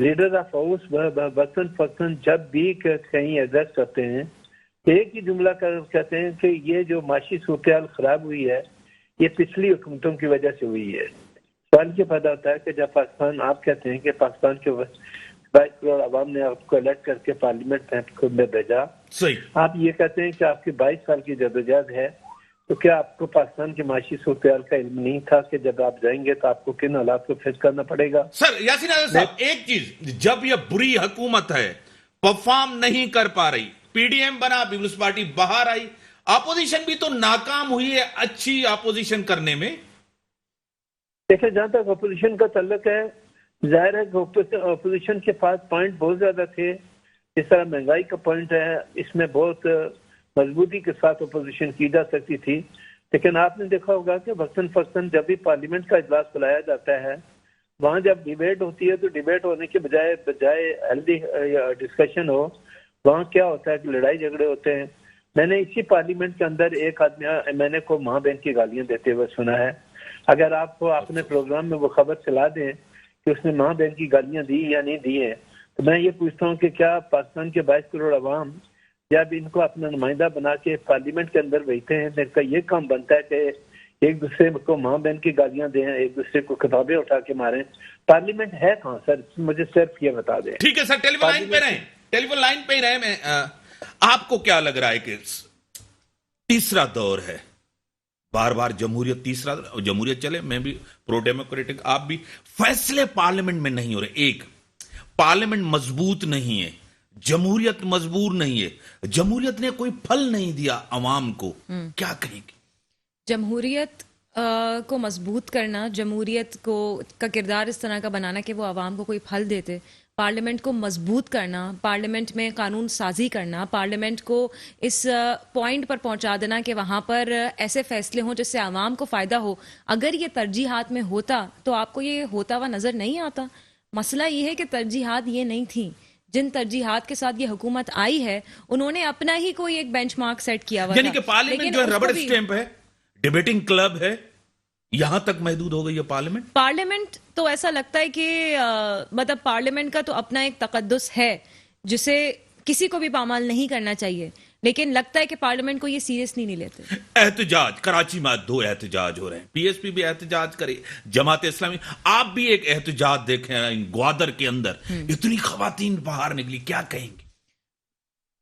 Leader of house وقتاً فوقتاً جب بھی کہیں ایڈریس کرتے ہیں ایک ہی جملہ کہتے ہیں کہ یہ جو معاشی صورتحال خراب ہوئی ہے یہ پچھلی حکومتوں کی وجہ سے ہوئی ہے. سوال یہ پیدا ہوتا ہے کہ جب پاکستان آپ کہتے ہیں کہ پاکستان کے 22 کروڑ عوام نے آپ کو الیکٹ کر کے پارلیمنٹ میں بھیجا, صحیح, آپ یہ کہتے ہیں کہ آپ کی 22 سال کی جدوجہد ہے, تو کیا آپ کو پاکستان کی معاشی صورتحال کا علم نہیں تھا کہ جب آپ جائیں گے تو آپ کو کن حالات کو فیس کرنا پڑے گا؟ سر یاسین آزاد صاحب ایک چیز, جب یہ بری حکومت ہے, پرفارم نہیں کر پا رہی, پی ڈی ایم بنا, پیپلز پارٹی باہر آئی, اپوزیشن بھی تو ناکام ہوئی ہے اچھی اپوزیشن کرنے میں. دیکھیں جہاں تک اپوزیشن کا تعلق ہے, ظاہر ہے کہ اپوزیشن کے پاس پوائنٹ بہت زیادہ تھے. جس طرح مہنگائی کا پوائنٹ ہے, اس میں بہت مضبوطی کے ساتھ اپوزیشن کی جا سکتی تھی, لیکن آپ نے دیکھا ہوگا کہ وقتاً فوقتاً جب بھی پارلیمنٹ کا اجلاس بلایا جاتا ہے, وہاں جب ڈیبیٹ ہوتی ہے تو ڈیبیٹ ہونے کے بجائے ہیلدی ڈسکشن ہو, وہاں کیا ہوتا ہے کہ لڑائی جھگڑے ہوتے ہیں. میں نے اسی پارلیمنٹ کے اندر ایک آدمی میں نے کو ماں بہن کی گالیاں دیتے ہوئے سنا ہے. اگر آپ کو اپنے پروگرام میں وہ خبر چلا دیں کہ اس نے ماں بہن کی گالیاں دی یا نہیں دی ہیں, تو میں یہ پوچھتا ہوں کہ کیا پاکستان کے 22 کروڑ عوام جب ان کو اپنا نمائندہ بنا کے پارلیمنٹ کے اندر بیٹھتے ہیں تو ان کا یہ کام بنتا ہے کہ ایک دوسرے کو ماں بہن کی گالیاں دیں, ایک دوسرے کو کتابیں اٹھا کے ماریں؟ پارلیمنٹ ہے کہاں سر؟ مجھے صرف یہ بتا دیں. ٹھیک ہے سر, ٹیلی فون لائن پہ رہیں, ٹیلی فون لائن پہ ہی رہیں. میں آپ کو کیا لگ رہا ہے کہ تیسرا دور ہے, بار بار جمہوریت, تیسرا جمہوریت چلے, میں بھی پرو ڈیموکریٹک, آپ بھی, فیصلے پارلیمنٹ میں نہیں ہو رہے. ایک پارلیمنٹ مضبوط نہیں ہے, جمہوریت مضبوط نہیں ہے, جمہوریت نے کوئی پھل نہیں دیا عوام کو, کیا کہیں گے؟ جمہوریت کو مضبوط کرنا, جمہوریت کو کا کردار اس طرح کا بنانا کہ وہ عوام کو کوئی پھل دیتے, پارلیمنٹ کو مضبوط کرنا, پارلیمنٹ میں قانون سازی کرنا, پارلیمنٹ کو اس پوائنٹ پر پہنچا دینا کہ وہاں پر ایسے فیصلے ہوں جس سے عوام کو فائدہ ہو. اگر یہ ترجیحات میں ہوتا تو آپ کو یہ ہوتا ہوا نظر نہیں آتا. مسئلہ یہ ہے کہ ترجیحات یہ نہیں تھیں. جن ترجیحات کے ساتھ یہ حکومت آئی ہے انہوں نے اپنا ہی کوئی ایک بینچ مارک سیٹ کیا ہوا تھا. یعنی کہ پارلیمنٹ جو ہے ربڑ اسٹیمپ ہے, ڈیبیٹنگ کلب ہے, یہاں تک محدود ہو گئی ہے پارلیمنٹ. پارلیمنٹ تو ایسا لگتا ہے کہ مطلب پارلیمنٹ کا تو اپنا ایک تقدس ہے جسے کسی کو بھی پامال نہیں کرنا چاہیے, لیکن لگتا ہے کہ پارلیمنٹ کو یہ سیریسلی نہیں لیتے. احتجاج کراچی میں 2 احتجاج ہو رہے ہیں, پی ایس پی بھی احتجاج کرے, جماعت اسلامی, آپ بھی ایک احتجاج دیکھیں گوادر کے اندر, اتنی خواتین باہر نکلی, کیا کہیں گے؟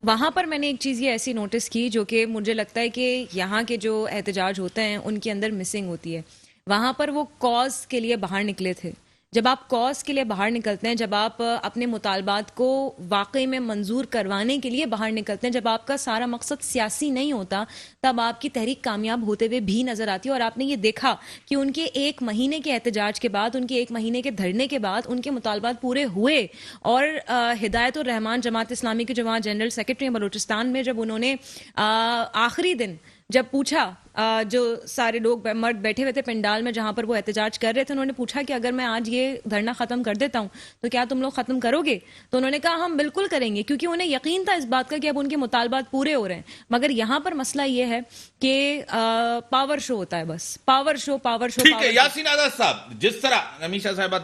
وہاں پر میں نے ایک چیز یہ ایسی نوٹس کی جو کہ مجھے لگتا ہے کہ یہاں کے جو احتجاج ہوتے ہیں ان کے اندر مسنگ ہوتی ہے. وہاں پر وہ کاز کے لیے باہر نکلے تھے. جب آپ کاز کے لیے باہر نکلتے ہیں, جب آپ اپنے مطالبات کو واقعی میں منظور کروانے کے لیے باہر نکلتے ہیں, جب آپ کا سارا مقصد سیاسی نہیں ہوتا, تب آپ کی تحریک کامیاب ہوتے ہوئے بھی نظر آتی ہے. اور آپ نے یہ دیکھا کہ ان کے 1 مہینے کے احتجاج کے بعد, ان کے 1 مہینے کے دھرنے کے بعد ان کے مطالبات پورے ہوئے. اور ہدایت الرحمان جماعت اسلامی کے جو وہاں جنرل سیکرٹری ہیں بلوچستان میں, جب انہوں نے آخری دن جب پوچھا, جو سارے لوگ مرد بیٹھے ہوئے تھے پنڈال میں جہاں پر وہ احتجاج کر رہے تھے, انہوں نے پوچھا کہ اگر میں آج یہ دھرنا ختم کر دیتا ہوں تو کیا تم لوگ ختم کرو گے؟ تو انہوں نے کہا ہم بالکل کریں گے, کیونکہ انہیں یقین تھا اس بات کا کہ اب ان کے مطالبات پورے ہو رہے ہیں. مگر یہاں پر مسئلہ یہ ہے کہ پاور شو ہوتا ہے, بس پاور شو. ٹھیک ہے یاسین آزاد صاحب, جس طرح امیشہ صاحبہ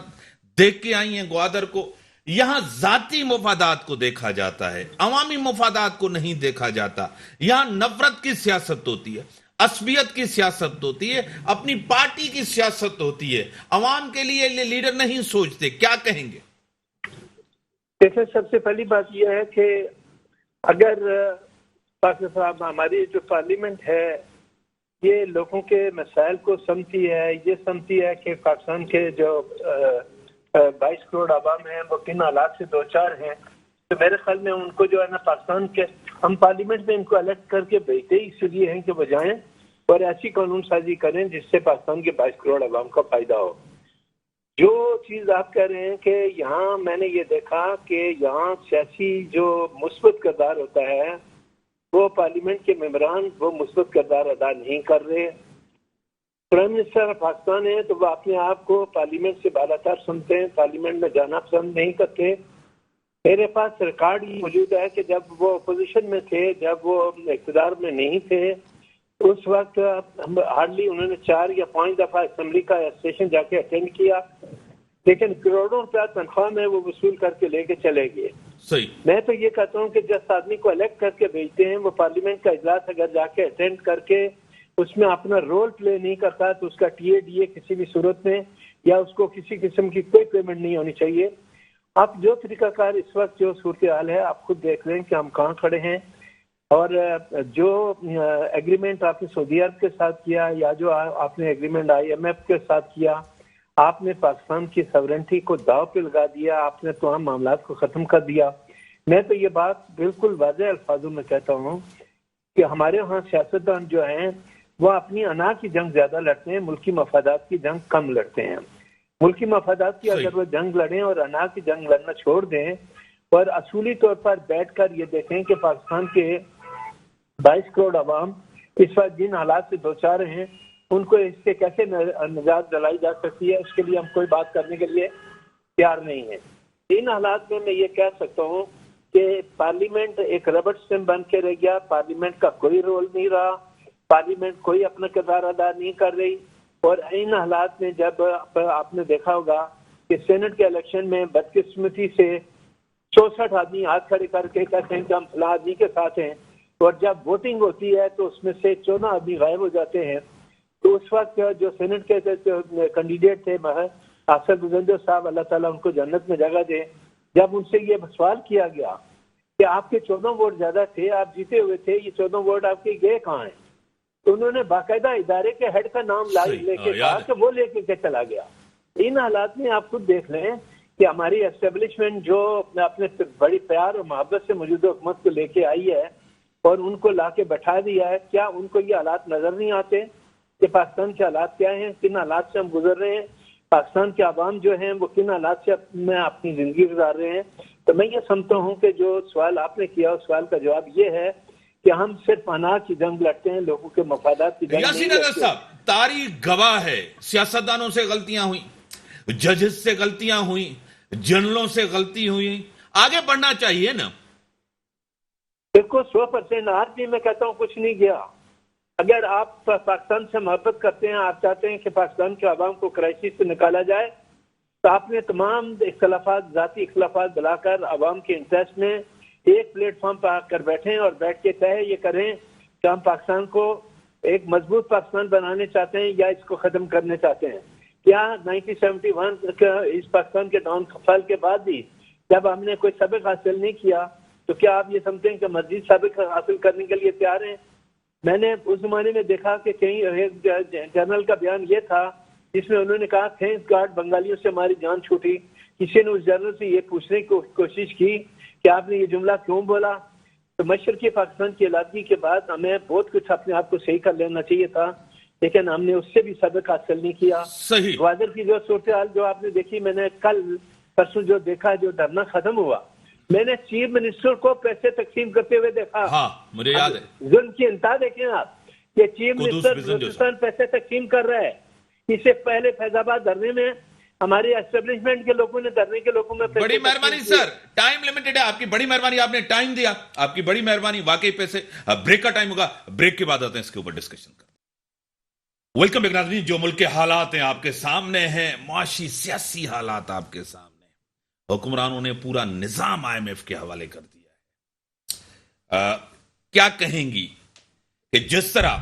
دیکھ کے آئی ہیں گوادر کو, یہاں ذاتی مفادات کو دیکھا جاتا ہے, عوامی مفادات کو نہیں دیکھا جاتا. یہاں نفرت کی سیاست ہوتی ہے, عصبیت کی سیاست ہوتی ہے, اپنی پارٹی کی سیاست ہوتی ہے, عوام کے لیے لیڈر نہیں سوچتے. کیا کہیں گے؟ دیکھیں, سب سے پہلی بات یہ ہے کہ اگر پاکستان ہماری جو پارلیمنٹ ہے یہ لوگوں کے مسائل کو سمجھتی ہے, یہ سمجھتی ہے کہ پاکستان کے جو 22 کروڑ عوام ہیں وہ کن حالات سے دوچار ہیں, تو میرے خیال میں ان کو جو ہے نا پاکستان کے, ہم پارلیمنٹ میں ان کو الیکٹ کر کے بھیجتے اس لیے ہیں کہ وہ جائیں اور ایسی قانون سازی کریں جس سے پاکستان کے 22 کروڑ عوام کا فائدہ ہو. جو چیز آپ کہہ رہے ہیں کہ یہاں میں نے یہ دیکھا کہ یہاں سیاسی جو مثبت کردار ہوتا ہے وہ پارلیمنٹ کے ممبران وہ مثبت کردار ادا نہیں کر رہے. پرائم منسٹر پاکستان ہے تو وہ اپنے آپ کو پارلیمنٹ سے بالا تر سمجھتے ہیں, پارلیمنٹ میں جانا پسند نہیں کرتے. میرے پاس ریکارڈ یہ موجود ہے کہ جب وہ اپوزیشن میں تھے, جب وہ اقتدار میں نہیں تھے, اس وقت ہارڈلی انہوں نے 4 یا 5 دفعہ اسمبلی کا سیشن جا کے اٹینڈ کیا. لیکن کروڑوں روپیہ تنخواہ میں وہ وصول کر کے لے کے چلے گئے. صحیح. میں تو یہ کہتا ہوں کہ جس آدمی کو الیکٹ کر کے بھیجتے ہیں وہ پارلیمنٹ کا اجلاس اگر جا کے اٹینڈ کر کے اس میں اپنا رول پلے نہیں کرتا تو اس کا ٹی اے ڈی اے کسی بھی صورت میں یا اس کو کسی قسم کی کوئی پیمنٹ نہیں ہونی چاہیے. آپ جو طریقہ کار اس وقت جو صورتحال ہے آپ خود دیکھ لیں کہ ہم کہاں کھڑے ہیں, اور جو ایگریمنٹ آپ نے سعودی عرب کے ساتھ کیا یا جو آپ نے ایگریمنٹ آئی ایم ایف کے ساتھ کیا, آپ نے پاکستان کی سورنٹی کو داؤ پہ لگا دیا, آپ نے تمام معاملات کو ختم کر دیا. میں تو یہ بات بالکل واضح الفاظوں میں کہتا ہوں کہ ہمارے ہاں سیاستدان جو ہیں وہ اپنی انا کی جنگ زیادہ لڑتے ہیں, ملکی مفادات کی جنگ کم لڑتے ہیں. ملکی مفادات کی اگر وہ جنگ لڑیں اور انا کی جنگ لڑنا چھوڑ دیں اور اصولی طور پر بیٹھ کر یہ دیکھیں کہ پاکستان کے 22 کروڑ عوام اس وقت جن حالات سے دوچار ہیں ان کو اس سے کیسے نجات دلائی جا سکتی ہے, اس کے لیے ہم کوئی بات کرنے کے لیے تیار نہیں ہیں. ان حالات میں یہ کہہ سکتا ہوں کہ پارلیمنٹ ایک ربڑ اسٹمپ بن کے رہ گیا, پارلیمنٹ کا کوئی رول نہیں رہا, پارلیمنٹ کوئی اپنا کردار ادا نہیں کر رہی. اور ان حالات میں جب آپ نے دیکھا ہوگا کہ سینٹ کے الیکشن میں بدقسمتی سے 64 آدمی ہاتھ کھڑے کر کے کہتے ہیں کہ ہم فلاں آدمی کے ساتھ ہیں, اور جب ووٹنگ ہوتی ہے تو اس میں سے 14 آدمی غائب ہو جاتے ہیں. تو اس وقت جو سینٹ کے کینڈیڈیٹ تھے آصف گزندو صاحب, اللہ تعالیٰ ان کو جنت میں جگہ دے, جب ان سے یہ سوال کیا گیا کہ آپ کے 14 ووٹ زیادہ تھے, آپ جیتے ہوئے تھے, یہ 14 ووٹ آپ کے گئے کہاں ہیں, تو انہوں نے باقاعدہ ادارے کے ہیڈ کا نام لے کے کہا کہ وہ لے کے چلا گیا. ان حالات میں آپ خود دیکھ لیں کہ ہماری اسٹیبلشمنٹ جو اپنے بڑی پیار اور محبت سے موجودہ حکومت کو لے کے آئی ہے اور ان کو لا کے بٹھا دیا ہے, کیا ان کو یہ حالات نظر نہیں آتے کہ پاکستان کے حالات کیا ہیں, کن حالات سے ہم گزر رہے ہیں, پاکستان کے عوام جو ہیں وہ کن حالات سے میں اپنی زندگی گزار رہے ہیں. تو میں یہ سمجھتا ہوں کہ جو سوال آپ نے کیا اس سوال کا جواب یہ ہے کہ ہم صرف پناہ کی جنگ لڑتے ہیں, لوگوں کے مفادات کی جنگ یاسین نہیں اظہر لڑتے. صاحب, تاریخ گواہ ہے, سیاستدانوں سے غلطیاں ہوئیں, ججز سے غلطیاں ہوئیں, جنرلوں سے غلطی ہوئی, آگے بڑھنا چاہیے نا. بالکل 100%. آج بھی میں کہتا ہوں کچھ نہیں گیا. اگر آپ پاکستان سے محبت کرتے ہیں, آپ چاہتے ہیں کہ پاکستان کے عوام کو کرائسس سے نکالا جائے, تو آپ نے تمام اختلافات, ذاتی اختلافات بلا کر عوام کے انٹرسٹ میں ایک پلیٹ فارم پہ آ کر بیٹھیں اور بیٹھ کے طے یہ کریں کہ ہم پاکستان کو ایک مضبوط پاکستان بنانے چاہتے ہیں یا اس کو ختم کرنے چاہتے ہیں. کیا 1971 اس پاکستان کے ڈاؤن فال کے بعد بھی جب ہم نے کوئی سبق حاصل نہیں کیا تو کیا آپ یہ سمجھتے ہیں کہ مزید سابق حاصل کرنے کے لیے تیار ہیں؟ میں نے اس زمانے میں دیکھا کہ کہیں ایک جنرل کا بیان یہ تھا جس میں انہوں نے کہا تھینکس گاڈ بنگالیوں سے ہماری جان چھوٹی. کسی نے اس جنرل سے یہ پوچھنے کی کوشش کی کہ آپ نے یہ جملہ کیوں بولا؟ تو مشرقی پاکستان کی علادگی کے بعد ہمیں بہت کچھ اپنے آپ کو صحیح کر لینا چاہیے تھا, لیکن ہم نے اس سے بھی سبق حاصل نہیں کیا. صحیح. گوادر کی جو صورتحال جو آپ نے دیکھی, میں نے کل پرسوں جو دیکھا, جو ڈرنا ختم ہوا, میں نے چیف منسٹر کو پیسے تقسیم کرتے ہوئے دیکھا. ہاں مجھے یاد ہے. ظلم کی انتہا دیکھیں آپ کہ چیف منسٹر بلوچستان پیسے تقسیم کر رہا ہے. اس سے پہلے فیض آباد دھرنے میں ہماری اسٹیبلشمنٹ کے لوگوں نے, دھرنے کے لوگوں میں بڑی مہربانی سر, ٹائم لمیٹڈ ہے, آپ کی بڑی مہربانی, آپ نے ٹائم دیا, آپ کی بڑی مہربانی. واقعی پیسے بریک کا ٹائم ہوگا, بریک کے بعد آتے ہیں اس کے اوپر ڈسکشن کرتے ہیں. ویلکم بیک ناظرین. جو ملک کے حالات ہیں آپ کے سامنے ہیں, معاشی سیاسی حالات آپ کے سامنے, حکمرانوں نے پورا نظام آئی ایم ایف کے حوالے کر دیا ہے. کیا کہیں گی کہ جس طرح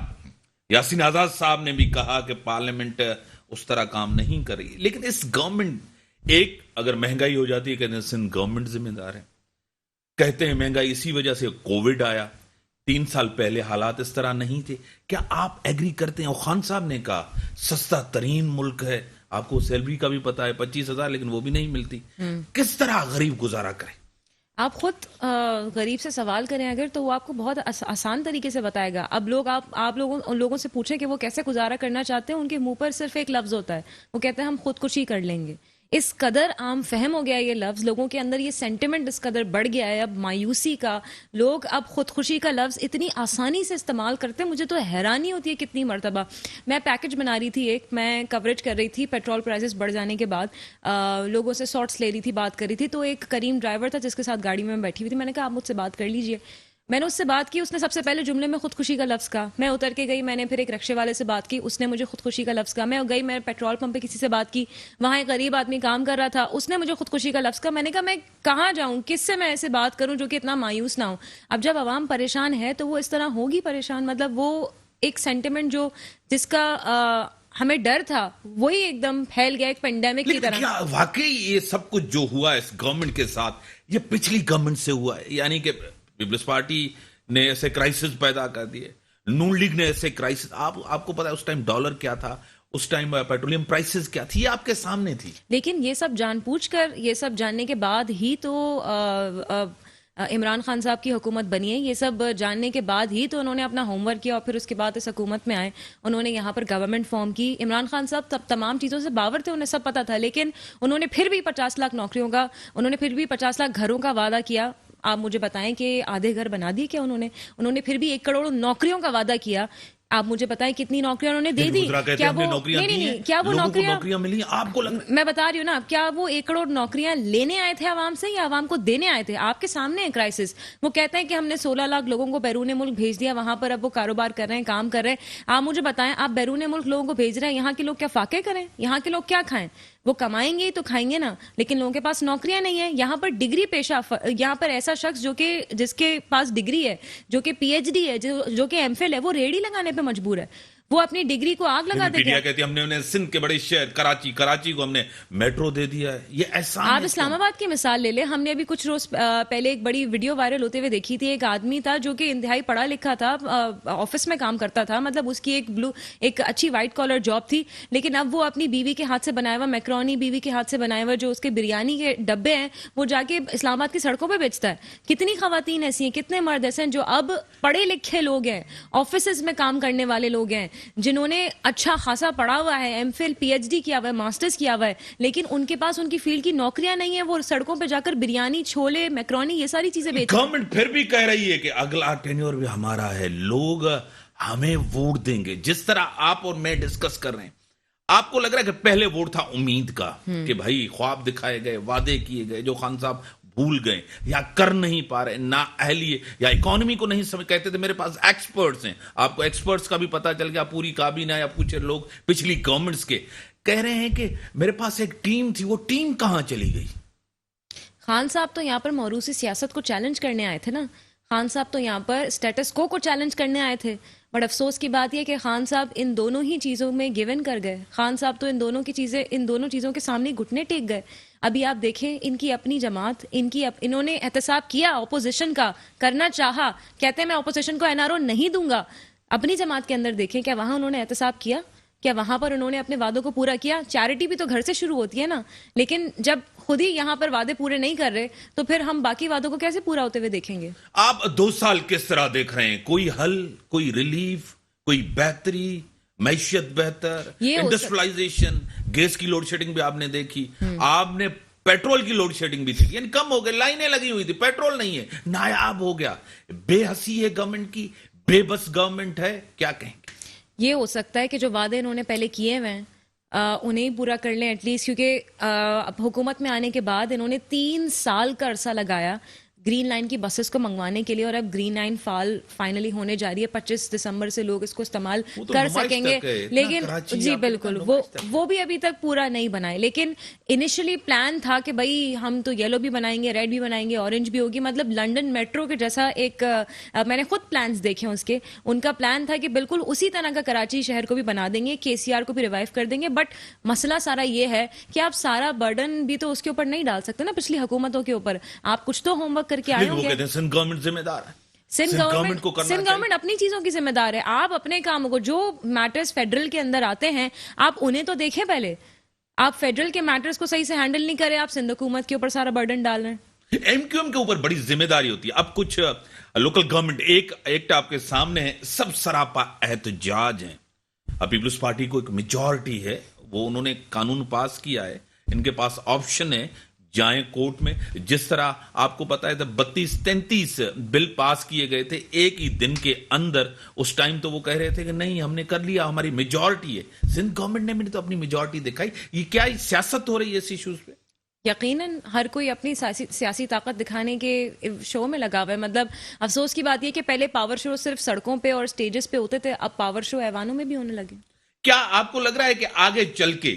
یاسین آزاد صاحب نے بھی کہا کہ پارلیمنٹ اس طرح کام نہیں کر رہی, لیکن اس گورنمنٹ, ایک اگر مہنگائی ہو جاتی ہے کہتے ہیں سندھ گورنمنٹ ذمہ دار ہے, کہتے ہیں مہنگائی اسی وجہ سے کووڈ آیا, 3 سال پہلے حالات اس طرح نہیں تھے. کیا آپ ایگری کرتے ہیں؟ اور خان صاحب نے کہا سستا ترین ملک ہے, آپ کو سیلری کا بھی پتا ہے 25,000, لیکن وہ بھی نہیں ملتی. کس طرح غریب گزارا کرے؟ آپ خود غریب سے سوال کریں اگر, تو وہ آپ کو بہت آسان طریقے سے بتائے گا. اب لوگ آپ ان لوگوں سے پوچھیں کہ وہ کیسے گزارا کرنا چاہتے ہیں, ان کے منہ پر صرف ایک لفظ ہوتا ہے, وہ کہتے ہیں ہم خودکشی کر لیں گے. اس قدر عام فہم ہو گیا ہے یہ لفظ, لوگوں کے اندر یہ سینٹیمنٹ اس قدر بڑھ گیا ہے اب مایوسی کا. لوگ اب خودکشی کا لفظ اتنی آسانی سے استعمال کرتے ہیں, مجھے تو حیرانی ہوتی ہے کتنی مرتبہ. میں پیکج بنا رہی تھی, ایک میں کوریج کر رہی تھی پیٹرول پرائسز بڑھ جانے کے بعد, لوگوں سے سارٹس لے رہی تھی, بات کر رہی تھی. تو ایک کریم ڈرائیور تھا جس کے ساتھ گاڑی میں بیٹھی ہوئی تھی, میں نے کہا آپ مجھ سے بات کر لیجئے. میں نے اس سے بات کی, اس نے سب سے پہلے جملے میں خودکشی کا لفظ کہا. میں اتر کے گئی, میں نے پھر ایک رکشے والے سے بات کی, اس نے مجھے خودکشی کا لفظ کہا. میں گئی, میں پیٹرول پمپ پہ کسی سے بات کی, وہاں ایک غریب آدمی کام کر رہا تھا, اس نے مجھے خودکشی کا لفظ کہا. میں نے کہا میں کہاں جاؤں, کس سے میں ایسے بات کروں جو کہ اتنا مایوس نہ ہو. اب جب عوام پریشان ہے تو وہ اس طرح ہوگی پریشان. مطلب وہ ایک سینٹیمنٹ جو جس کا ہمیں ڈر تھا وہی ایک دم پھیل گیا ایک پینڈیمک کی طرح. کیا واقعی یہ سب کچھ جو ہوا اس گورنمنٹ کے ساتھ یہ پچھلی گورنمنٹ سے ہوا ہے؟ یعنی کہ پیپلز پارٹی نے ایسے کرائسس پیدا کر دیے, نون لیگ نے ایسے کرائسس, آپ کو پتا ہے اس ٹائم ڈالر کیا تھا, اس ٹائم پیٹرولیم پرائسز کیا تھی, یہ آپ کے سامنے تھی. لیکن یہ سب جان پوچھ کر, یہ سب جاننے کے بعد ہی تو عمران خان صاحب کی حکومت بنی ہے. یہ سب جاننے کے بعد ہی تو انہوں نے اپنا ہوم ورک کیا اور پھر اس کے بعد اس حکومت میں آئے. انہوں نے یہاں پر گورنمنٹ فارم کی. عمران خان صاحب تمام چیزوں سے باور تھے, انہیں سب پتا تھا, لیکن انہوں نے پھر بھی 50 لاکھ نوکریوں کا, انہوں نے پھر بھی 50 لاکھ گھروں کا وعدہ کیا. آپ مجھے بتائیں کہ آدھے گھر بنا دیے کیا انہوں نے پھر بھی 1 کروڑ نوکریوں کا وعدہ کیا. آپ مجھے بتائیں کتنی نوکریاں انہوں نے دے دی. کیا وہ کیا وہ نوکریاں ملی آپ کو؟ میں بتا رہی ہوں نا, کیا وہ 1 کروڑ نوکریاں لینے آئے تھے عوام سے یا عوام کو دینے آئے تھے؟ آپ کے سامنے ہے کرائسس. وہ کہتے ہیں کہ ہم نے 16 لاکھ لوگوں کو بیرون ملک بھیج دیا, وہاں پر اب وہ کاروبار کر رہے ہیں, کام کر رہے ہیں. آپ مجھے بتائیں, آپ بیرون ملک لوگوں کو بھیج رہے ہیں, یہاں کے لوگ کیا فاقے کریں؟ یہاں کے لوگ کیا کھائیں؟ وہ کمائیں گے تو کھائیں گے نا, لیکن لوگوں کے پاس نوکریاں نہیں ہیں. یہاں پر ڈگری پیشہ, یہاں پر ایسا شخص جو کہ جس کے پاس ڈگری ہے, جو کہ پی ایچ ڈی ہے, جو کہ ایم فل ہے, وہ ریڑھی لگانے پہ مجبور ہے. وہ اپنی ڈگری کو آگ لگا دے گا. کہتی ہے ہم نے انہیں سندھ کے بڑے شہر کراچی کو ہم نے میٹرو دے دیا ہے. یہ احسان آپ اسلام آباد کی مثال لے لیں. ہم نے ابھی کچھ روز پہلے ایک بڑی ویڈیو وائرل ہوتے ہوئے دیکھی تھی. ایک آدمی تھا جو کہ انتہائی پڑھا لکھا تھا, آفس میں کام کرتا تھا, مطلب اس کی ایک اچھی وائٹ کالر جاب تھی, لیکن اب وہ اپنی بیوی کے ہاتھ سے بنایا ہوا میکرونی, بیوی کے ہاتھ سے بنایا ہوا جو اس کے بریانی کے ڈبے ہیں, وہ جا کے اسلام آباد کی سڑکوں پہ بیچتا ہے. کتنی خواتین ایسی ہیں, کتنے مرد ایسے ہیں جو اب پڑھے لکھے لوگ ہیں, آفیسز میں کام کرنے والے لوگ ہیں, جنہوں نے اچھا خاصا پڑھا ہوا ہے, M Phil P H D کیا ہوا ہے, ماسٹرز کیا ہوا ہے, لیکن ان کے پاس ان کی فیلڈ کی نوکریاں نہیں ہیں. وہ سڑکوں پہ جا کر بریانی, چھولے, میکرونی, یہ ساری چیزیں بیچ. گورنمنٹ پھر بھی کہہ رہی ہے کہ اگلا ٹینیور بھی ہمارا ہے, لوگ ہمیں ووٹ دیں گے. جس طرح آپ اور میں ڈسکس کر رہے ہیں, آپ کو لگ رہا ہے کہ پہلے ووٹ تھا امید کا, کہ بھائی خواب دکھائے گئے, وعدے کیے گئے, جو خان صاحب بھول گئے یا کر نہیں پا رہے, نہ اہلیے یا اکانومی کو نہیں سمجھ. کہتے تھے میرے پاس ایکسپرٹس ہیں. آپ کو ایکسپرٹس کا بھی پتا چل گیا, پوری کابینہ یا پوچھے لوگ پچھلی گورنمنٹس کے کہہ رہے ہیں کہ میرے پاس ایک ٹیم تھی, وہ ٹیم کہاں چلی گئی؟ خان صاحب تو یہاں پر موروثی سیاست کو چیلنج کرنے آئے تھے نا. خان صاحب تو یہاں پر اسٹیٹس کو چیلنج کرنے آئے تھے. بڑا افسوس کی بات یہ کہ خان صاحب ان دونوں ہی چیزوں میں گیون کر گئے. خان صاحب تو ان دونوں چیزوں کے سامنے گھٹنے ٹیک گئے. ابھی آپ دیکھیں, ان کی اپنی جماعت, انہوں نے احتساب کیا اپوزیشن کا, کرنا چاہا, کہتے ہیں میں اپوزیشن کو NRO نہیں دوں گا. اپنی جماعت کے اندر دیکھیں, کیا وہاں انہوں نے احتساب کیا؟ کیا وہاں پر انہوں نے اپنے وعدوں کو پورا کیا؟ چیریٹی بھی تو گھر سے شروع ہوتی ہے نا. لیکن جب خود ہی یہاں پر وعدے پورے نہیں کر رہے تو پھر ہم باقی وعدوں کو کیسے پورا ہوتے ہوئے دیکھیں گے؟ آپ 2 سال کس طرح دیکھ رہے ہیں؟ کوئی حل, کوئی ریلیف, کوئی بہتری, معیشت بہتر, انڈسٹریلائزیشن, گیس کی لوڈ شیڈنگ بھی آپ نے دیکھی, آپ نے پیٹرول کی لوڈ شیڈنگ بھی دیکھی, یعنی کم ہو گئے, لائنیں لگی ہوئی تھی, پیٹرول نہیں ہے, نایاب ہو گیا. بے حسی ہے گورنمنٹ کی, بے بس گورنمنٹ ہے, کیا کہیں گے؟ یہ ہو سکتا ہے کہ جو وعدے انہوں نے پہلے کیے ہوئے ہیں انہیں پورا کر لیں ایٹ لیسٹ, کیونکہ حکومت میں آنے کے بعد انہوں نے 3 سال کا عرصہ لگایا گرین لائن کی بسز کو منگوانے کے لیے, اور اب گرین لائن فائنلی ہونے جا رہی ہے. 25 دسمبر سے لوگ اس کو استعمال کر سکیں گے, لیکن جی بالکل وہ بھی ابھی تک پورا نہیں بنائے. لیکن انیشلی پلان تھا کہ بھائی ہم تو یلو بھی بنائیں گے, ریڈ بھی بنائیں گے, اورنج بھی ہوگی, مطلب لنڈن میٹرو کے جیسا ایک, میں نے خود پلانز دیکھے اس کے, ان کا پلان تھا کہ بالکل اسی طرح کا کراچی شہر کو بھی بنا دیں گے, KCR کو بھی ریوائیو کر دیں گے. بٹ مسئلہ سارا یہ ہے کہ آپ سارا برڈن بھی تو اس کے اوپر نہیں ڈال سکتے نا, پچھلی حکومتوں کے اوپر. آپ کچھ تو ہوم ورک کر کے آئے ہوں گے. سندھ گورنمنٹ ذمہ دار ہے, سندھ گورنمنٹ اپنی چیزوں کی ذمہ دار ہے. آپ اپنے کاموں کو, جو میٹرز فیڈرل کے اندر آتے ہیں, آپ انہیں تو دیکھیں پہلے. آپ فیڈرل کے میٹرز کو صحیح سے ہینڈل نہیں کرے, آپ سندھ حکومت کے اوپر سارا برڈن ڈال رہے ہیں. MQM کے اوپر بڑی ذمہ داری ہوتی ہے. اب کچھ لوکل گورنمنٹ ایکٹ آپ کے سامنے ہے, سب سراپا احتجاج ہیں. اب پیپلز پارٹی کو ایک میجورٹی ہے, وہ انہوں نے قانون پاس کیا ہے, ان کے پاس آپشن ہے, جائیں کورٹ میں. جس طرح آپ کو پتا ہے 32-33 بل پاس کیے گئے تھے ایک ہی دن کے اندر, اس ٹائم تو وہ کہہ رہے تھے کہ نہیں ہم نے کر لیا, ہماری میجورٹی ہے. سندھ گورنمنٹ نے بھی تو اپنی میجورٹی دکھائی. یہ کیا سیاست ہو رہی ہے اس ایشوز پہ؟ یقیناً ہر کوئی اپنی سیاسی طاقت دکھانے کے شو میں لگا ہوا ہے. مطلب افسوس کی بات یہ کہ پہلے پاور شو صرف سڑکوں پہ اور سٹیجز پہ ہوتے تھے, اب پاور شو ایوانوں میں بھی ہونے لگے. کیا آپ کو لگ رہا ہے کہ آگے چل کے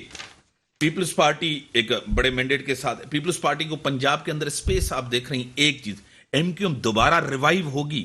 پیپلز پارٹی ایک بڑے مینڈیٹ کے ساتھ, پیپلز پارٹی کو پنجاب کے اندر اسپیس آپ دیکھ رہی ہیں, ایک چیز ایم کیو ایم دوبارہ ریوائیو ہوگی,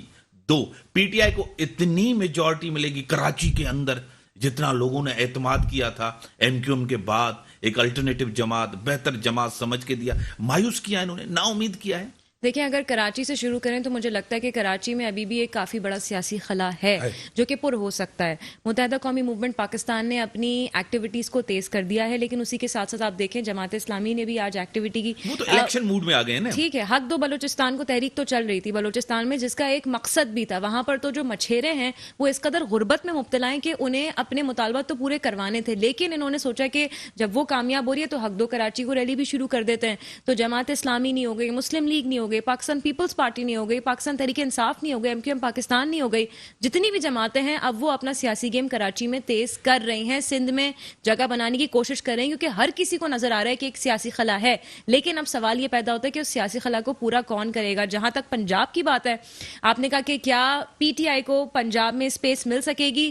دو پی ٹی آئی کو اتنی میجورٹی ملے گی کراچی کے اندر جتنا لوگوں نے اعتماد کیا تھا ایم کیو ایم کے بعد, ایک الٹرنیٹو جماعت, بہتر جماعت سمجھ کے دیا, مایوس کیا انہوں نے, نا امید کیا ہے. دیکھیں اگر کراچی سے شروع کریں تو مجھے لگتا ہے کہ کراچی میں ابھی بھی ایک کافی بڑا سیاسی خلا ہے جو کہ پر ہو سکتا ہے. متحدہ قومی موومنٹ پاکستان نے اپنی ایکٹیویٹیز کو تیز کر دیا ہے, لیکن اسی کے ساتھ ساتھ آپ دیکھیں جماعت اسلامی نے بھی آج ایکٹیویٹی کی. وہ تو الیکشن موڈ میں آ گئے نا. ٹھیک ہے, حق دو بلوچستان کو تحریک تو چل رہی تھی بلوچستان میں, جس کا ایک مقصد بھی تھا. وہاں پر تو جو مچھیرے ہیں وہ اس قدر غربت میں مبتلا ہیں کہ انہیں اپنے مطالبات تو پورے کروانے تھے, لیکن انہوں نے سوچا کہ جب وہ کامیاب ہو رہی ہے تو حق دو کراچی کو ریلی بھی شروع کر دیتے ہیں. تو جماعت اسلامی نہیں ہو گئی, مسلم لیگ نہیں ہو گئی, پاکستان پیپلز پارٹی نہیں ہو گئی, پاکستان تحریک انصاف نہیں ہو گئی, ایم کیو ایم پاکستان نہیں ہو گئی, جتنی بھی جماعتیں ہیں اب وہ اپنا سیاسی گیم کراچی میں تیز کر رہی ہیں, سندھ میں جگہ بنانے کی کوشش کر رہے ہیں, کیونکہ ہر کسی کو نظر آ رہا ہے کہ ایک سیاسی خلا ہے. لیکن اب سوال یہ پیدا ہوتا ہے کہ اس سیاسی خلا کو پورا کون کرے گا. جہاں تک پنجاب کی بات ہے, آپ نے کہا کہ کیا پی ٹی آئی کو پنجاب میں اسپیس مل سکے گی,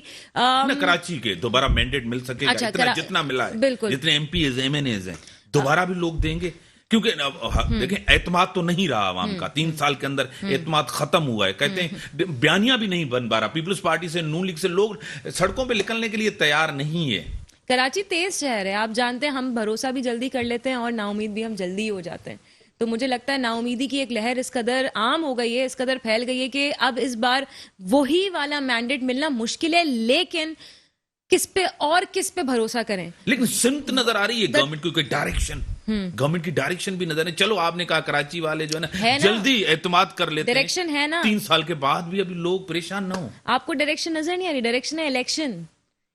کراچی کے دوبارہ مینڈیٹ مل سکے گا, اتنا جتنا ملا ہے, بالکل جتنے M P As M N As ہیں دوبارہ بھی لوگ دیں گے, کیونکہ دیکھیں اعتماد تو نہیں رہا عوام کا, 3 سال کے اندر اعتماد ختم ہوا ہے. کہتے ہیں بیانیاں بھی نہیں بن پا رہا, پیپلز پارٹی سے نون لیگ سے لوگ سڑکوں پہ نکلنے کے لیے تیار نہیں ہے. کراچی تیز شہر ہے, آپ جانتے ہیں ہم بھروسہ بھی جلدی کر لیتے ہیں اور نا امید بھی ہم جلدی ہو جاتے ہیں. تو مجھے لگتا ہے نا امیدی کی ایک لہر اس قدر عام ہو گئی ہے, اس قدر پھیل گئی ہے کہ اب اس بار وہی والا مینڈیٹ ملنا مشکل ہے. لیکن کس پہ بھروسہ کریں. لیکن سمت نظر آ رہی ہے گورنمنٹ کی, کوئی ڈائریکشن, گورنمنٹ کی ڈائریکشن بھی نظر ہے. چلو آپ نے کہا کراچی والے جو ہے نا جلدی اعتماد کر لیتے ہیں, ڈائریکشن ہے نا, 3 سال کے بعد بھی ابھی لوگ پریشان نہ ہوں. آپ کو ڈائریکشن نظر نہیں آ رہی. ڈائریکشن ہے election.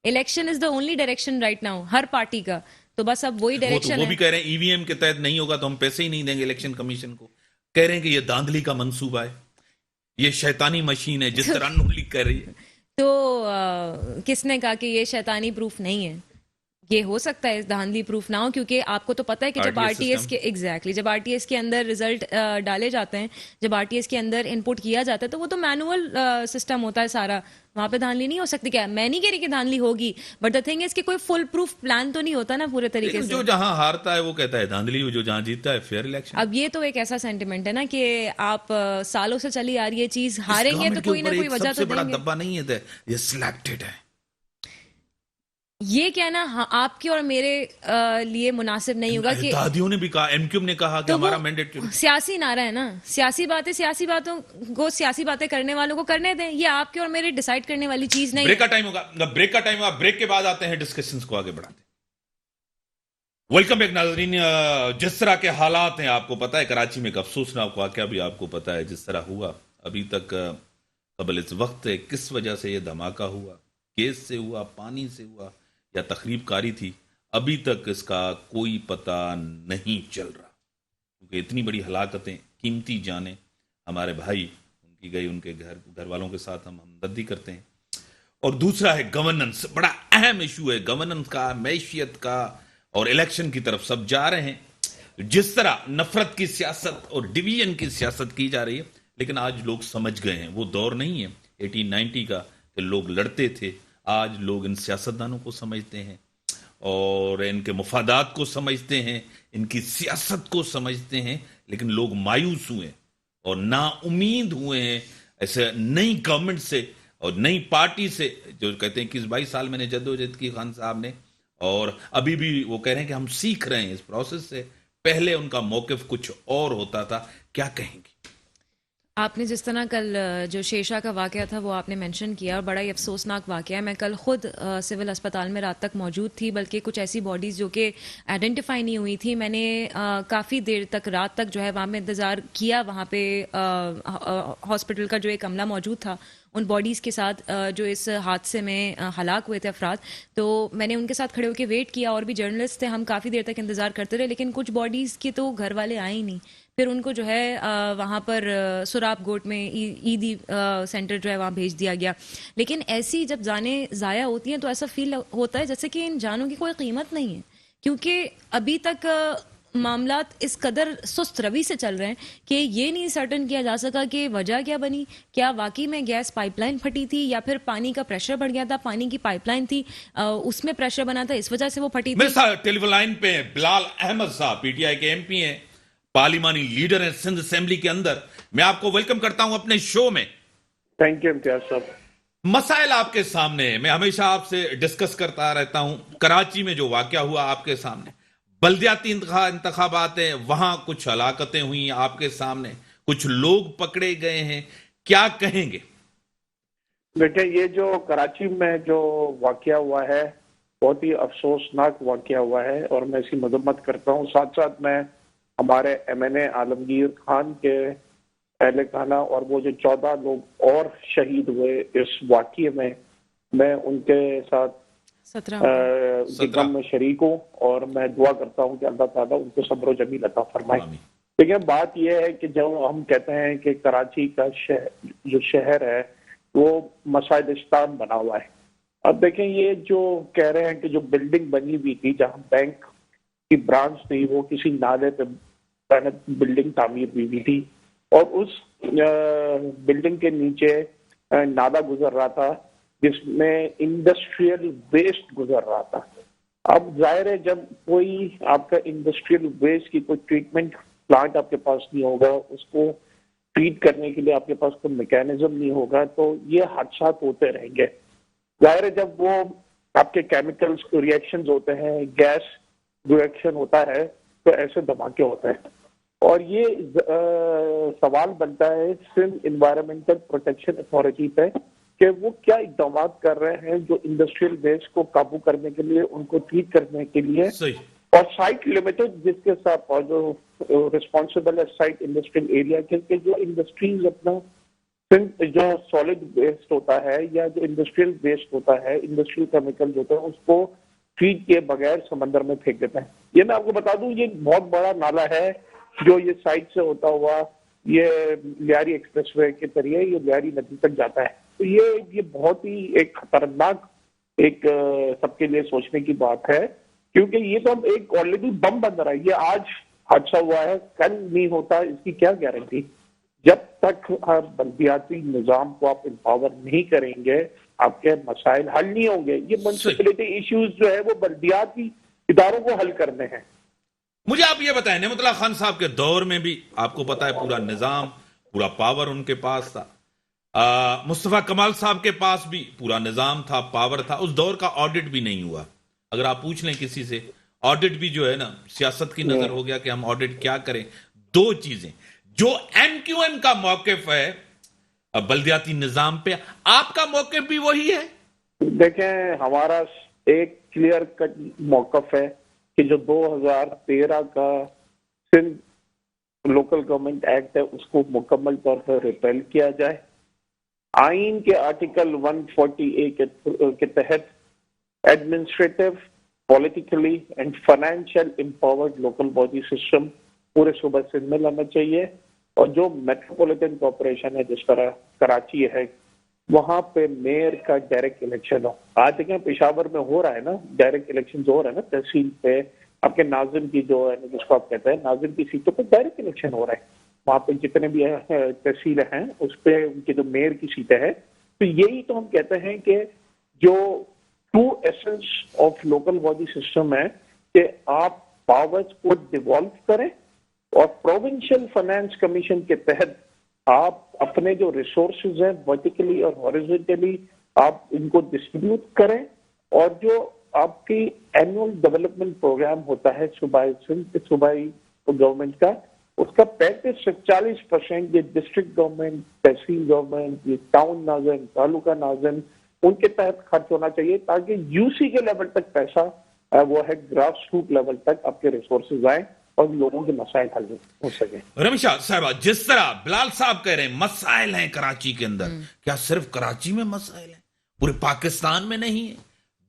Election is the only direction right now Hare party کا. تو بس اب وہی ڈائریکشن ہے. وہ بھی کہہ رہے ہیں ای وی ایم کے تحت نہیں ہوگا تو ہم پیسے ہی نہیں دیں گے الیکشن کمیشن کو. کہہ رہے ہیں کہ یہ داندلی کا منصوبہ ہے, یہ شیطانی مشین ہے, جس طرح نون لیگ کہہ رہی ہے. تو کس نے کہا کہ یہ شیطانی پروف نہیں ہے؟ یہ ہو سکتا ہے دھاندلی پروف نہ ہو, کیونکہ آپ کو تو پتہ ہے کہ جب آر ٹی ایس کے جب آر ٹی ایس کے اندر ریزلٹ ڈالے جاتے ہیں, جب آر ٹی ایس کے اندر ان پٹ کیا جاتا ہے تو وہ تو مینول سسٹم ہوتا ہے سارا, وہاں پہ دھاندلی نہیں ہو سکتی. کیا میں نہیں کہہ رہی کہ دھاندلی ہوگی, بٹ دا تھنگ از کہ کوئی فل پروف پلان تو نہیں ہوتا نا پورے طریقے سے. جو جہاں ہارتا ہے وہ کہتا ہے دھاندلی, جو جہاں جیتتا ہے فیئر الیکشن. اب یہ تو ایک ایسا سینٹیمنٹ ہے نا کہ آپ سالوں سے چلی آ رہی ہے چیز, ہاریں گے تو کوئی نہ کوئی وجہ تو دیں گے. دبا نہیں ہے, یہ سلیکٹڈ ہے. یہ کہنا آپ کے اور میرے لیے مناسب نہیں ہوگا کہ دادیوں نے بھی کہا, ایم کیو ایم نے کہا کہ ہمارا مینڈیٹ سیاسی نعرہ ہے نا, سیاسی باتوں کو سیاسی باتیں کرنے والوں کو کرنے دیں, یہ آپ کے اور میرے ڈیسائیڈ کرنے والی چیز نہیں. بریک کا ٹائم ہوگا, بریک کے بعد آتے ہیں ڈسکشنز کو آگے بڑھاتے ہیں. ویلکم بیک ناظرین. جس طرح کے حالات ہیں آپ کو پتا ہے, کراچی میں ایک افسوسناک واقعہ بھی آپ کو پتا ہے جس طرح ہوا ابھی تک قبل اس وقت, کس وجہ سے یہ دھماکہ ہوا, گیس سے ہوا, پانی سے ہوا یا تخریب کاری تھی, ابھی تک اس کا کوئی پتہ نہیں چل رہا. کیونکہ اتنی بڑی ہلاکتیں, قیمتی جانیں ہمارے بھائی ان کی گئی, ان کے گھر والوں کے ساتھ ہم ہمدردی کرتے ہیں. اور دوسرا ہے گورننس, بڑا اہم ایشو ہے گورننس کا, معیشت کا, اور الیکشن کی طرف سب جا رہے ہیں. جس طرح نفرت کی سیاست اور ڈویژن کی سیاست کی جا رہی ہے, لیکن آج لوگ سمجھ گئے ہیں وہ دور نہیں ہے 1890 کا کہ لوگ لڑتے تھے. آج لوگ ان سیاستدانوں کو سمجھتے ہیں اور ان کے مفادات کو سمجھتے ہیں, ان کی سیاست کو سمجھتے ہیں, لیکن لوگ مایوس ہوئے اور نا امید ہوئے ہیں ایسے نئی گورنمنٹ سے اور نئی پارٹی سے, جو کہتے ہیں کہ 22 سال میں نے جدوجہد کی خان صاحب نے, اور ابھی بھی وہ کہہ رہے ہیں کہ ہم سیکھ رہے ہیں اس پروسیس سے. پہلے ان کا موقف کچھ اور ہوتا تھا. کیا کہیں گے آپ نے جس طرح کل جو شیشا کا واقعہ تھا وہ آپ نے مینشن کیا, اور بڑا ہی افسوسناک واقعہ ہے. میں کل خود سول اسپتال میں رات تک موجود تھی, بلکہ کچھ ایسی باڈیز جو کہ آئیڈینٹیفائی نہیں ہوئی تھی, میں نے کافی دیر تک رات تک جو ہے وہاں میں انتظار کیا. وہاں پہ ہاسپٹل کا جو ایک عملہ موجود تھا ان باڈیز کے ساتھ جو اس حادثے میں ہلاک ہوئے تھے افراد, تو میں نے ان کے ساتھ کھڑے ہو کے ویٹ کیا. اور بھی جرنلسٹ تھے, ہم کافی دیر تک انتظار کرتے رہے, لیکن کچھ باڈیز کے تو گھر والے آئے ہی نہیں. پھر ان کو جو ہے وہاں پر سراب گوٹ میں عیدی سینٹر جو ہے وہاں بھیج دیا گیا. لیکن ایسی جب جانیں ضائع ہوتی ہیں تو ایسا فیل ہوتا ہے جیسے کہ ان جانوں کی کوئی قیمت نہیں ہے, کیونکہ ابھی تک معاملات اس قدر سست روی سے چل رہے ہیں کہ یہ نہیں سرٹن کیا جا سکا کہ وجہ کیا بنی. کیا واقعی میں گیس پائپ لائن پھٹی تھی یا پھر پانی کا پریشر بڑھ گیا تھا؟ پانی کی پائپ لائن تھی, اس میں پریشر بنا تھا, اس وجہ سے وہ پھٹی تھی. میرے ساتھ ٹیلی فون لائن پہ بلال احمد صاحب پی ٹی آئی کے MP ہیں, پارلیمانی لیڈر ہیں سندھ اسمبلی کے اندر. میں آپ کو ویلکم کرتا ہوں اپنے شو میں. تھینک یو امتیاز صاحب. مسائل آپ کے سامنے ہیں, میں ہمیشہ آپ سے ڈسکس کرتا رہتا ہوں. کراچی میں جو واقعہ ہوا آپ کے سامنے, بلدیاتی انتخابات ہیں, وہاں کچھ ہلاکتیں ہوئی آپ کے سامنے, کچھ لوگ پکڑے گئے ہیں, کیا کہیں گے؟ دیکھیں, یہ جو کراچی میں جو واقعہ ہوا ہے بہت ہی افسوسناک واقعہ ہوا ہے اور میں اس کی مذمت کرتا ہوں. ساتھ ساتھ میں ہمارے MNA عالمگیر خان کے اہل خانہ اور وہ جو 14 لوگ اور شہید ہوئے اس واقعے میں ان کے ساتھ غم میں شریک ہوں اور میں دعا کرتا ہوں کہ اللہ تعالیٰ ان کو صبر و جمیل عطا فرمائے. دیکھیں, بات یہ ہے کہ جب ہم کہتے ہیں کہ کراچی کا جو شہر ہے وہ مساجدستان بنا ہوا ہے. اب دیکھیں, یہ جو کہہ رہے ہیں کہ جو بلڈنگ بنی ہوئی تھی جہاں بینک کی برانچ تھی وہ کسی نالے پہ بلڈنگ تعمیر ہوئی تھی اور اس بلڈنگ کے نیچے نالا گزر رہا تھا جس میں انڈسٹریل ویسٹ گزر رہا تھا. اب ظاہر ہے جب کوئی آپ کا انڈسٹریل ویسٹ کی کوئی ٹریٹمنٹ پلانٹ آپ کے پاس نہیں ہوگا, اس کو ٹریٹ کرنے کے لیے آپ کے پاس کوئی میکینزم نہیں ہوگا تو یہ حادثات ہوتے رہیں گے. ظاہر ہے جب وہ آپ کے کیمیکلز ریئیکشنز ہوتے ہیں, گیس ریئیکشن ہوتا ہے تو ایسے دھماکے ہوتے ہیں. اور یہ سوال بنتا ہے سندھ انوائرمنٹل پروٹیکشن اتھارٹی پہ کہ وہ کیا اقدامات کر رہے ہیں جو انڈسٹریل ویسٹ کو قابو کرنے کے لیے, ان کو ٹریٹ کرنے کے لیے. اور سائٹ لمیٹڈ جس کے ساتھ اور جو ریسپانسبل ہے سائٹ انڈسٹریل ایریا کے جو انڈسٹریز اپنا جو سالڈ ویسٹ ہوتا ہے یا جو انڈسٹریل ویسٹ ہوتا ہے, انڈسٹریل کیمیکل ہوتا ہے, اس کو ٹریٹ کیے بغیر سمندر میں پھینک دیتے ہیں. یہ میں آپ کو بتا دوں یہ بہت بڑا نالا ہے جو یہ سائٹ سے ہوتا ہوا یہ لیاری ایکسپریس وے کے ذریعے یہ لیاری ندی تک جاتا ہے. تو یہ بہت ہی ایک خطرناک ایک سب کے لیے سوچنے کی بات ہے کیونکہ یہ تو اب ایک آلریڈی بم بن رہا ہے. یہ آج حادثہ ہوا ہے, کل نہیں ہوتا, اس کی کیا گارنٹی. جب تک بلدیاتی نظام کو آپ امپاور نہیں کریں گے آپ کے مسائل حل نہیں ہوں گے. یہ میونسپلٹی ایشوز جو ہے وہ بلدیاتی اداروں کو حل کرنے ہیں. مجھے آپ یہ بتائیں, نعمت اللہ خان صاحب کے دور میں بھی آپ کو پتا ہے پورا نظام, پورا پاور ان کے پاس تھا. مصطفیٰ کمال صاحب کے پاس بھی پورا نظام تھا, پاور تھا. اس دور کا آڈٹ بھی نہیں ہوا. اگر آپ پوچھ لیں کسی سے, آڈٹ بھی جو ہے نا سیاست کی نظر ہو گیا کہ ہم آڈٹ کیا کریں. دو چیزیں, جو MQM کا موقف ہے بلدیاتی نظام پہ, آپ کا موقف بھی وہی ہے. دیکھیں, ہمارا ایک کلیئر کٹ موقف ہے کہ جو 2013 کا سندھ لوکل گورنمنٹ ایکٹ ہے اس کو مکمل طور پر ریپیل کیا جائے. آئین کے آرٹیکل 140A کے تحت administrative, politically and financial empowered local body system پورے صوبہ سندھ میں لانا چاہیے. اور جو میٹروپولیٹن کارپوریشن ہے جس طرح کراچی ہے وہاں پہ میئر کا ڈائریکٹ الیکشن ہو. آج دیکھیں پشاور میں ہو رہا ہے نا ڈائریکٹ الیکشن ہو رہا ہے نا, تحصیل پہ آپ کے ناظم کی جو ہے جس کو آپ کہتے ہیں ناظم کی سیٹوں پہ ڈائریکٹ الیکشن ہو رہا ہے. وہاں پہ جتنے بھی تحصیل ہیں اس پہ ان کی جو میئر کی سیٹیں ہیں. تو یہی تو ہم کہتے ہیں کہ جو true essence of local body system ہے کہ آپ پاورز کو ڈیوالو کریں اور پروونشل فائنانس کمیشن کے تحت آپ اپنے جو ریسورسز ہیں ورٹیکلی اور ہاریزونٹلی آپ ان کو ڈسٹریبیوٹ کریں. اور جو آپ کی اینول ڈیولپمنٹ پروگرام ہوتا ہے صوبائی گورنمنٹ کا, اس کا 35 سے 40% یہ ڈسٹرکٹ گورنمنٹ, تحصیل گورنمنٹ, یہ ٹاؤن ناظم, تعلقہ ناظم, ان کے تحت خرچ ہونا چاہیے تاکہ UC کے لیول تک پیسہ وہ ہے گراس روٹ لیول تک آپ کے ریسورسز آئیں اور لوگوں کے مسائل حل ہو سکے. رمیشہ صاحبہ, جس طرح بلال صاحب کہہ رہے ہیں مسائل ہیں کراچی کے اندر, کیا صرف کراچی میں مسائل ہیں؟ پورے پاکستان میں نہیں ہے,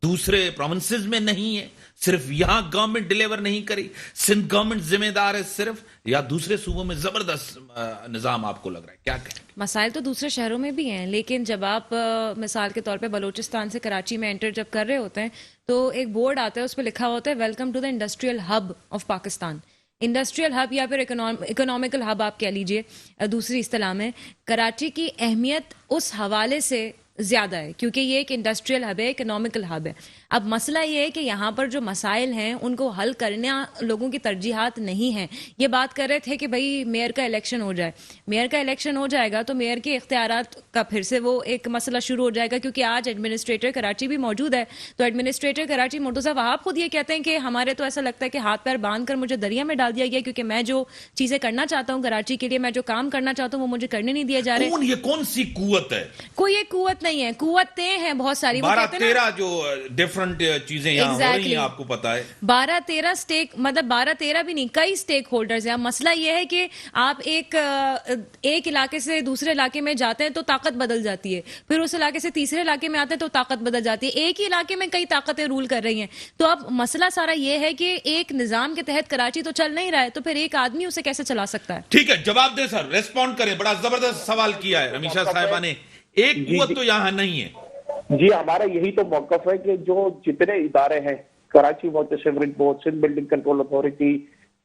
دوسرے پروونسز میں نہیں ہے, صرف یہاں گورنمنٹ ڈیلیور نہیں کری, سندھ گورنمنٹ ذمہ دار ہے صرف, یا دوسرے صوبوں میں زبردست نظام آپ کو لگ رہا ہے؟ کیا کہیں گے؟ مسائل تو دوسرے شہروں میں بھی ہیں, لیکن جب آپ مثال کے طور پہ بلوچستان سے کراچی میں انٹر جب کر رہے ہوتے ہیں تو ایک بورڈ آتا ہے, اس پہ لکھا ہوتا ہے welcome to the industrial hub of Pakistan. Industrial hub یا پھر اکنامیکل ہب آپ کہہ لیجئے دوسری اصطلاح میں، کراچی کی اہمیت اس حوالے سے زیادہ ہے کیونکہ یہ ایک انڈسٹریل ہب ہے، اکنامیکل ہب ہے. اب مسئلہ یہ ہے کہ یہاں پر جو مسائل ہیں ان کو حل کرنا لوگوں کی ترجیحات نہیں ہیں. یہ بات کر رہے تھے کہ بھائی میئر کا الیکشن ہو جائے، میئر کا الیکشن ہو جائے گا تو میئر کے اختیارات کا پھر سے وہ ایک مسئلہ شروع ہو جائے گا کیونکہ آج ایڈمنسٹریٹر کراچی بھی موجود ہے. تو ایڈمنسٹریٹر کراچی مرتضیٰ وہاب خود یہ کہتے ہیں کہ ہمارے تو ایسا لگتا ہے کہ ہاتھ پیر باندھ کر مجھے دریا میں ڈال دیا گیا کیونکہ میں جو چیزیں کرنا چاہتا ہوں کراچی کے لیے، میں جو کام کرنا چاہتا ہوں وہ مجھے کرنے نہیں دیا جا رہا. یہ کون سی قوت ہے؟ کوئی ایک قوت نہیں ہے، قوتیں ہیں بہت ساری. 12-13 جو ڈیفرنٹ چیزیں یہاں ہو رہی ہیں، آپ کو پتا ہے 12-13 سٹیک، مطلب 12-13 بھی نہیں، کئی سٹیک ہولڈرز ہیں. اب مسئلہ یہ ہے کہ آپ ایک علاقے سے دوسرے علاقے میں جاتے ہیں تو طاقت بدل جاتی ہے، پھر اس علاقے سے تیسرے علاقے میں آتے ہیں تو طاقت بدل جاتی ہے. ایک ہی علاقے میں کئی طاقتیں رول کر رہی ہیں. تو اب مسئلہ سارا یہ ہے کہ ایک نظام کے تحت کراچی تو چل نہیں رہا ہے، تو پھر ایک آدمی اسے کیسے چلا سکتا ہے؟ ٹھیک ہے، جواب دیں سر، ریسپونڈ کریں. بڑا زبردست سوال کیا ہے رمیشہ صاحبہ نے. ایک قوت تو یہاں نہیں ہے. جی ہمارا یہی تو موقف ہے کہ جو جتنے ادارے ہیں، Karachi water sewerage board, Sindh building control authority,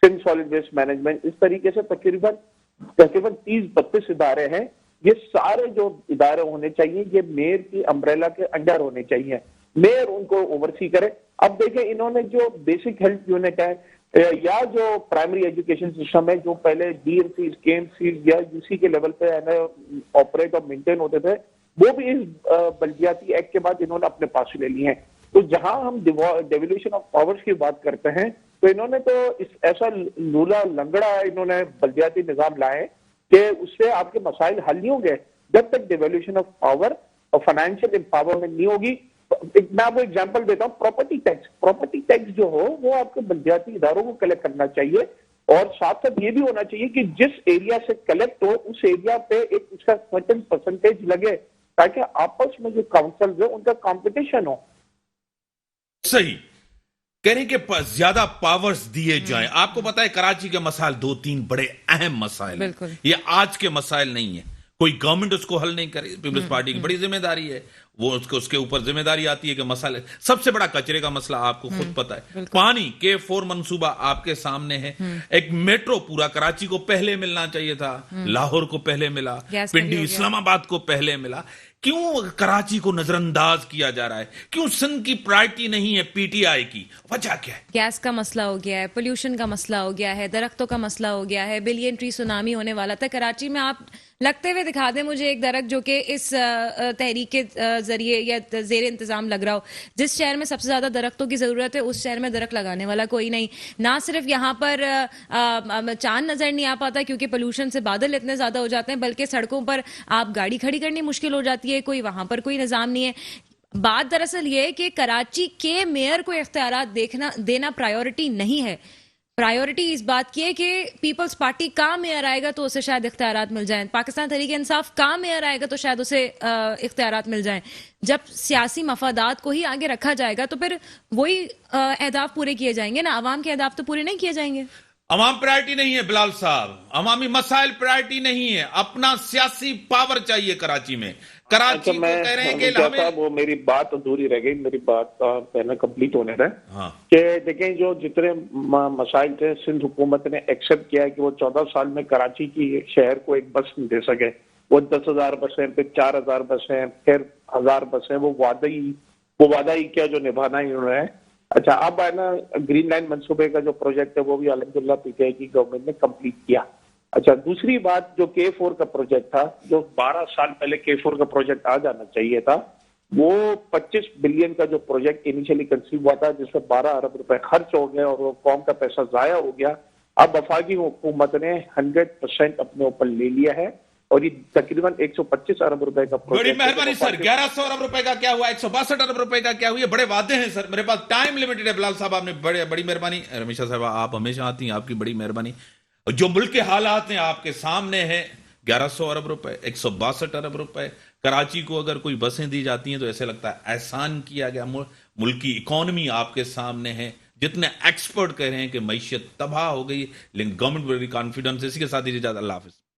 Sindh solid waste management, اس طریقے سے تقریباً 30-32 ادارے ہیں. یہ سارے جو ادارے ہونے چاہیے یہ میئر کی امبریلا کے انڈر ہونے چاہیے. میئر ان کو اوورسی کرے. اب دیکھیں انہوں نے جو بیسک ہیلتھ یونٹ ہے یا جو پرائمری ایجوکیشن سسٹم ہے جو پہلے ڈی ایم سیز، کے ایم سیز یا یو سی کے لیول پہ آپریٹ اور مینٹین ہوتے تھے، وہ بھی اس بلدیاتی ایکٹ کے بعد انہوں نے اپنے پاس لے لی ہیں. تو جہاں ہم ڈیولیوشن آف پاورز کی بات کرتے ہیں تو انہوں نے تو ایسا لولا لنگڑا انہوں نے بلدیاتی نظام لائے کہ اس سے آپ کے مسائل حل نہیں ہوں گے جب تک ڈیولیوشن آف پاور اور فائنینشیل امپاورمنٹ نہیں ہوگی. میں آپ کو ایگزامپل دیتا ہوں، پراپرٹی ٹیکس جو ہو وہ آپ کے بلدیاتی اداروں کو کلیکٹ کرنا چاہیے، اور ساتھ ساتھ یہ بھی ہونا چاہیے کہ جس ایریا سے کلیکٹ ہو اس ایریا پہ ایک اس کا سرٹن پرسنٹیج لگے تاکہ آپس میں جو کاؤنسل ان کا کمپٹیشن ہو. صحیح کہہ رہے ہیں کہ زیادہ پاورز دیے جائیں. آپ کو پتا ہے کراچی کے مسائل 2-3 بڑے اہم مسائل ہیں. یہ آج کے مسائل نہیں ہیں. کوئی گورنمنٹ اس کو حل نہیں کرے. پیپلز پارٹی کی بڑی ذمہ داری ہے، وہ اس کے اوپر ذمہ داری آتی ہے کہ مسئلہ، سب سے بڑا کچرے کا مسئلہ آپ کو خود پتا ہے. پانی K4 منصوبہ آپ کے سامنے ہے. ایک میٹرو پورا کراچی کو پہلے ملنا چاہیے تھا، لاہور کو پہلے ملا، پنڈی اسلام آباد کو پہلے ملا. کیوں کراچی کو نظر انداز کیا جا رہا ہے؟ کیوں سندھ کی پرائرٹی نہیں ہے پی ٹی آئی کی؟ وجہ کیا ہے؟ گیس کا مسئلہ ہو گیا ہے، پولیوشن کا مسئلہ ہو گیا ہے، درختوں کا مسئلہ ہو گیا ہے، بلین ٹری سونامی ہونے والا تھا. کراچی میں آپ لگتے ہوئے دکھا دیں مجھے ایک درخت جو کہ اس تحریک کے ذریعے یا زیر انتظام لگ رہا ہو. جس شہر میں سب سے زیادہ درختوں کی ضرورت ہے اس شہر میں درخت لگانے والا کوئی نہیں. نہ صرف یہاں پر چاند نظر نہیں آ پاتا کیونکہ پولوشن سے بادل اتنے زیادہ ہو جاتے ہیں، بلکہ سڑکوں پر آپ گاڑی کھڑی کرنی مشکل ہو جاتی ہے، کوئی وہاں پر کوئی نظام نہیں ہے. بات دراصل یہ ہے کہ کراچی کے میئر کو اختیارات دینا پرائیورٹی نہیں ہے. پرائیورٹی اس بات کی ہے کہ پیپلز پارٹی کا میئر آئے گا تو اسے شاید اختیارات مل جائیں، پاکستان تحریک انصاف کا میئر آئے گا تو شاید اسے اختیارات مل جائیں. جب سیاسی مفادات کو ہی آگے رکھا جائے گا تو پھر وہی اہداف پورے کیے جائیں گے نا، عوام کے اہداف تو پورے نہیں کیے جائیں گے. عوام پرائرٹی نہیں ہے بلال صاحب، عوامی مسائل پرائرٹی نہیں ہے. اپنا سیاسی پاور چاہیے کراچی میں. کراچی کو کہہ رہے ہیں کہ ہمیں، وہ میری بات ادھوری رہ گئی، میری بات پہلے کمپلیٹ ہونے دیں کہ دیکھیں جو جتنے مسائل تھے سندھ حکومت نے ایکسپٹ کیا ہے کہ وہ 14 سال میں کراچی کی شہر کو ایک بس نہیں دے سکے. وہ 10,000 بسیں، پھر 4,000 بسیں، پھر 1,000 بسیں، وہ وعدہ ہی کیا جو نبھانا ہی انہوں نے. اچھا اب ہے نا گرین لائن منصوبے کا جو پروجیکٹ ہے وہ بھی الحمدللہ پی ٹی آئی کی گورنمنٹ نے کمپلیٹ کیا. اچھا دوسری بات جو K4 کا پروجیکٹ تھا، جو 12 سال پہلے K4 کا پروجیکٹ آ جانا چاہیے تھا، وہ 25 بلین کا جو پروجیکٹ انیشلی کنسیو ہوا تھا جس میں 12 ارب روپے خرچ ہو گئے اور وہ قوم کا پیسہ ضائع ہو گیا. اب وفاقی حکومت نے 100% اپنے اوپر لے لیا ہے اور یہ تقریباً 125 ارب روپے کا پروجیکٹ. بڑی مہربانی سر. 1100 ارب روپے کا کیا ہوا؟ 162 ارب روپے کا کیا ہوا؟ یہ بڑے وعدے ہیں سر. میرے پاس ٹائم لمیٹڈ ہے. بلال صاحب آپ نے بڑی مہربانی. رمیشہ صاحب آپ ہمیشہ آتی ہیں، آپ کی بڑی مہربانی. جو ملک کے حالات ہیں آپ کے سامنے ہیں. 1100 ارب روپے، 162 ارب روپے. کراچی کو اگر کوئی بسیں دی جاتی ہیں تو ایسے لگتا ہے احسان کیا گیا. ملک کی اکانومی آپ کے سامنے ہے. جتنے ایکسپرٹ کہہ رہے ہیں کہ معیشت تباہ ہو گئی، لیکن گورنمنٹ بڑی کانفیڈنس. اسی کے ساتھ اجازت، اللہ حافظ.